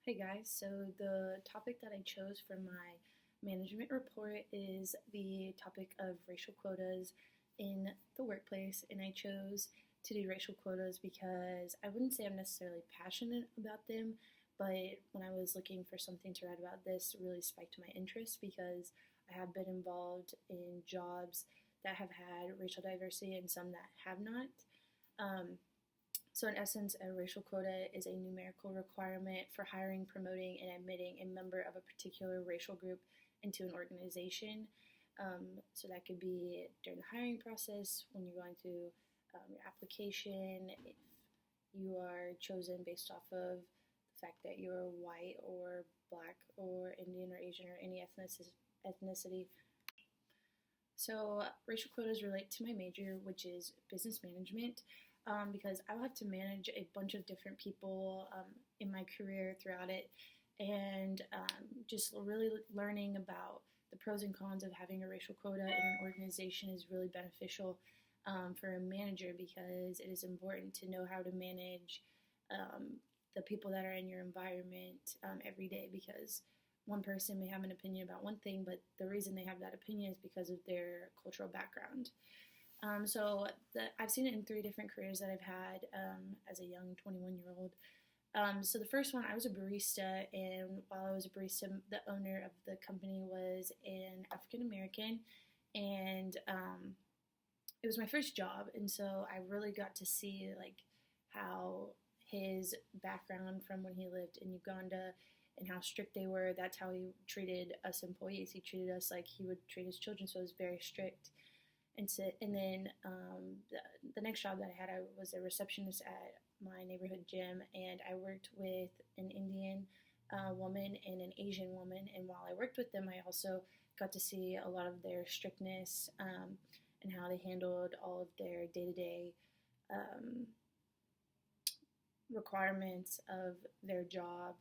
Hey guys, so the topic that I chose for my management report is the topic of racial quotas in the workplace, and I chose to do racial quotas because I wouldn't say I'm necessarily passionate about them, but when I was looking for something to write about, this really spiked my interest because I have been involved in jobs that have had racial diversity and some that have not. Um, so, in essence, a racial quota is a numerical requirement for hiring, promoting, and admitting a member of a particular racial group into an organization. So, that could be during the hiring process, when you're going through your application, if you are chosen based off of the fact that you're white or black or Indian or Asian or any ethnicity. So, racial quotas relate to my major, which is business management, because I will have to manage a bunch of different people in my career throughout it, and just really learning about the pros and cons of having a racial quota in an organization is really beneficial for a manager because it is important to know how to manage the people that are in your environment every day because one person may have an opinion about one thing, but the reason they have that opinion is because of their cultural background. I've seen it in three different careers that I've had as a young 21-year-old. So the first one, I was a barista, and while I was a barista, the owner of the company was an African American, and it was my first job, and so I really got to see how his background from when he lived in Uganda and how strict they were. That's how he treated us employees. He treated us like he would treat his children, so it was very strict. And then the next job that I had, I was a receptionist at my neighborhood gym, and I worked with an Indian woman and an Asian woman. And while I worked with them, I also got to see a lot of their strictness and how they handled all of their day-to-day requirements of their job.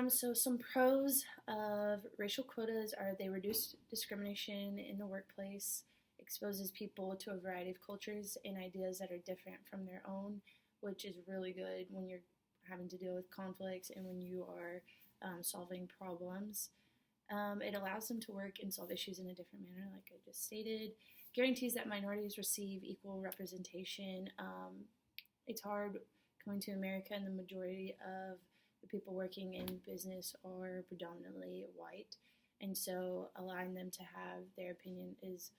So some pros of racial quotas are they reduce discrimination in the workplace, exposes people to a variety of cultures and ideas that are different from their own, which is really good when you're having to deal with conflicts and when you are solving problems. It allows them to work and solve issues in a different manner, like I just stated. Guarantees that minorities receive equal representation. It's hard coming to America, and the majority of the people working in business are predominantly white, and so allowing them to have their opinion is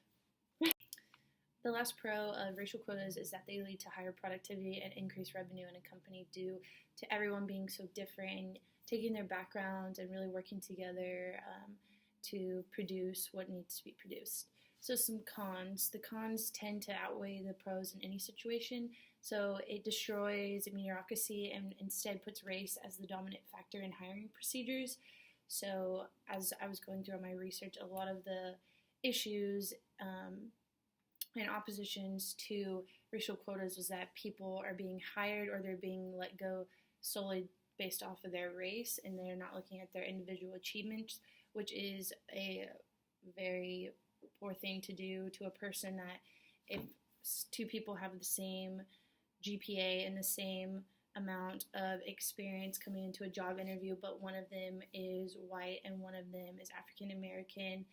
the last pro of racial quotas is that they lead to higher productivity and increased revenue in a company due to everyone being so different, taking their backgrounds and really working together to produce what needs to be produced. So some cons. The cons tend to outweigh the pros in any situation. So it destroys meritocracy and instead puts race as the dominant factor in hiring procedures. So as I was going through my research, a lot of the issues and oppositions to racial quotas was that people are being hired or they're being let go solely based off of their race, and they're not looking at their individual achievements, which is a very poor thing to do to a person. That if two people have the same GPA and the same amount of experience coming into a job interview, but one of them is white and one of them is African American,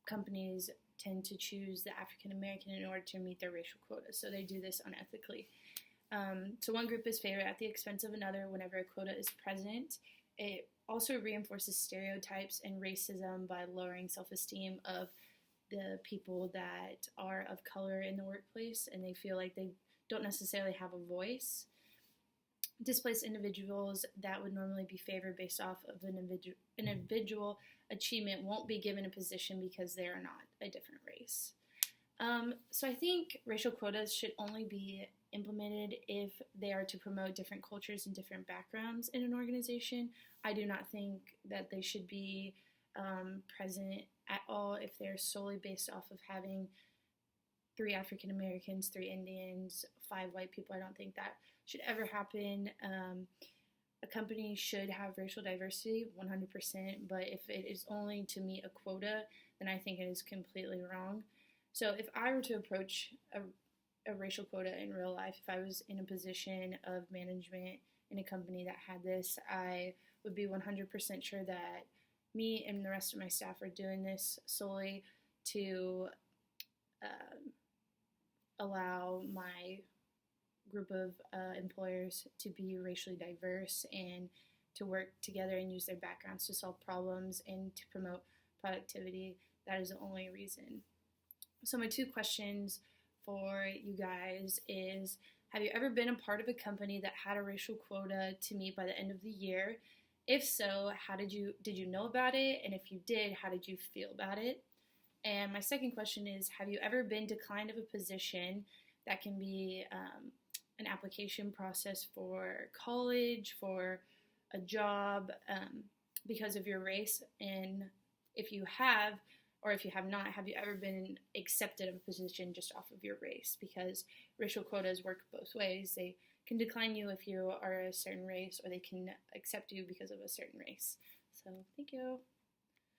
companies tend to choose the African American in order to meet their racial quota. So they do this unethically. So one group is favored at the expense of another whenever a quota is present. It also reinforces stereotypes and racism by lowering self-esteem of the people that are of color in the workplace, and they feel like they don't necessarily have a voice. Displaced individuals that would normally be favored based off of an individual achievement won't be given a position because they are not a different race. So I think racial quotas should only be implemented if they are to promote different cultures and different backgrounds in an organization. I do not think that they should be present at all if they're solely based off of having 3 African Americans, 3 Indians, 5 white people. I don't think that should ever happen. A company should have racial diversity 100%, but if it is only to meet a quota, then I think it is completely wrong. So if I were to approach a racial quota in real life, if I was in a position of management in a company that had this, I would be 100% sure that me and the rest of my staff are doing this solely to allow my group of employers to be racially diverse and to work together and use their backgrounds to solve problems and to promote productivity. That is the only reason. So my 2 questions for you guys is, have you ever been a part of a company that had a racial quota to meet by the end of the year? If so, did you know about it? And if you did, how did you feel about it? And my second question is, have you ever been declined of a position that can be an application process for college, for a job, because of your race? And if you have, or if you have not, have you ever been accepted of a position just off of your race? Because racial quotas work both ways. They can decline you if you are a certain race, or they can accept you because of a certain race. So thank you.